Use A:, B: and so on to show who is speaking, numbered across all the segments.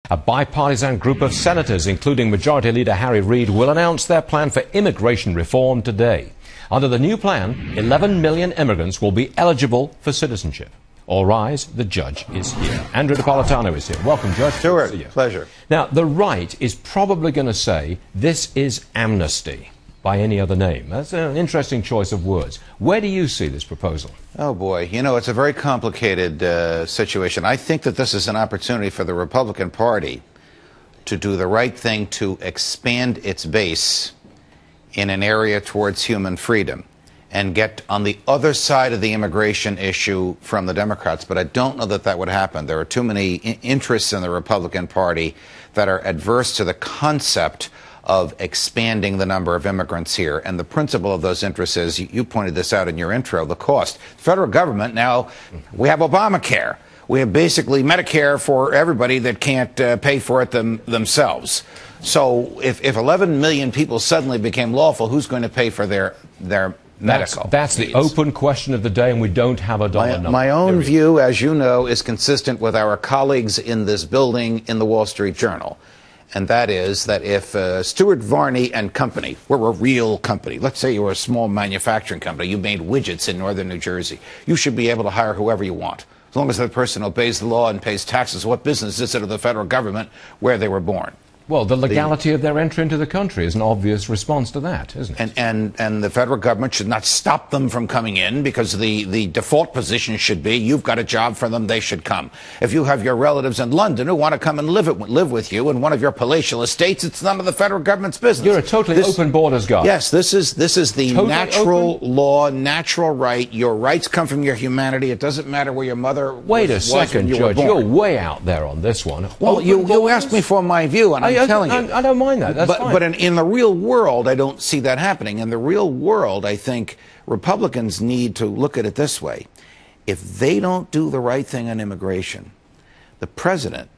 A: A bipartisan group of senators, including Majority Leader Harry Reid, will announce their plan for immigration reform today. Under the new plan, 11 million immigrants will be eligible for citizenship. All rise, the judge is here. Andrew Napolitano is here. Welcome, Judge.
B: Stuart, pleasure.
A: Now, the right is probably going to say this is amnesty by any other name. That's an interesting choice of words. Where do you see this proposal?
B: Oh, boy. You know, it's a very complicated situation. I think that this is an opportunity for the Republican Party to do the right thing to expand its base in an area towards human freedom and get on the other side of the immigration issue from the Democrats. But I don't know that that would happen. There are too many interests in the Republican Party that are adverse to the concept of expanding the number of immigrants here. And the principle of those interests is, you pointed this out in your intro, the cost. The federal government, now, we have Obamacare. We have basically Medicare for everybody that can't pay for it themselves. So if 11 million people suddenly became lawful, who's going to pay for their medical
A: That's
B: needs?
A: The open question of the day, and we don't have a dollar number.
B: My own view, as you know, is consistent with our colleagues in this building in the Wall Street Journal. And that is that if Stuart Varney and company were a real company, let's say you were a small manufacturing company, you made widgets in northern New Jersey, you should be able to hire whoever you want, as long as that person obeys the law and pays taxes. What business is it of the federal government where they were born?
A: Well, the legality of their entry into the country is an obvious response to that, isn't it?
B: And the federal government should not stop them from coming in, because the default position should be, you've got a job for them, they should come. If you have your relatives in London who want to come and live with you in one of your palatial estates, it's none of the federal government's business.
A: You're a totally open borders guy.
B: Yes, this is the totally natural law, natural right. Your rights come from your humanity. It doesn't matter where your mother
A: Wait a second, Judge. You're way out there on this one.
B: Well, you asked me for my view, and I'm telling you.
A: I don't mind that. That's fine.
B: But in the real world, I don't see that happening. In the real world, I think Republicans need to look at it this way. If they don't do the right thing on immigration, the president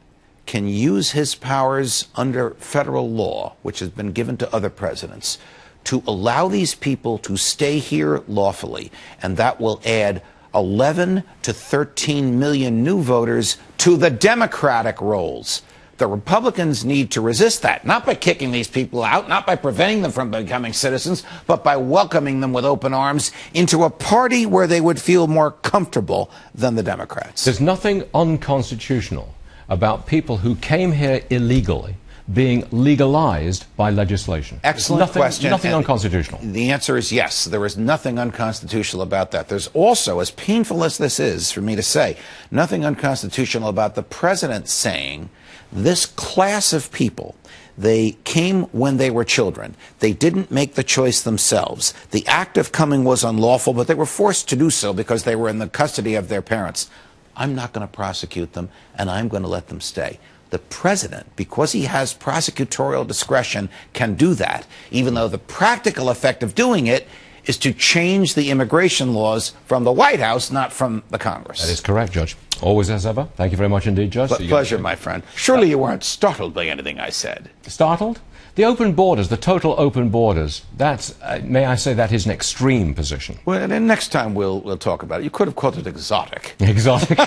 B: can use his powers under federal law, which has been given to other presidents, to allow these people to stay here lawfully, and that will add 11 to 13 million new voters to the Democratic rolls. The Republicans need to resist that, not by kicking these people out, not by preventing them from becoming citizens, but by welcoming them with open arms into a party where they would feel more comfortable than the Democrats.
A: There's nothing unconstitutional about people who came here illegally being legalized by legislation.
B: Excellent question.
A: Nothing unconstitutional.
B: The answer is yes. There is nothing unconstitutional about that. There's also, as painful as this is for me to say, nothing unconstitutional about the president saying this class of people, they came when they were children. They didn't make the choice themselves. The act of coming was unlawful, but they were forced to do so because they were in the custody of their parents. I'm not going to prosecute them, and I'm going to let them stay. The president, because he has prosecutorial discretion, can do that, even though the practical effect of doing it is to change the immigration laws from the White House, not from the Congress.
A: That is correct, Judge. Always as ever. Thank you very much indeed, Judge.
B: Pleasure, my friend. Surely you weren't startled by anything I said.
A: Startled? The open borders, the total open borders, that's, may I say, that is an extreme position.
B: Well, then next time we'll talk about it. You could have called it exotic.
A: Exotic?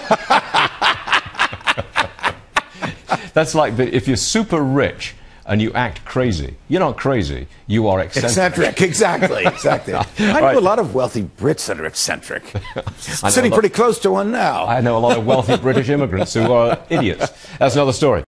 A: That's like if you're super rich and you act crazy. You're not crazy. You are eccentric.
B: Eccentric, exactly. I know a lot of wealthy Brits that are eccentric. Sitting pretty close to one now.
A: I know a lot of wealthy British immigrants who are idiots. That's another story.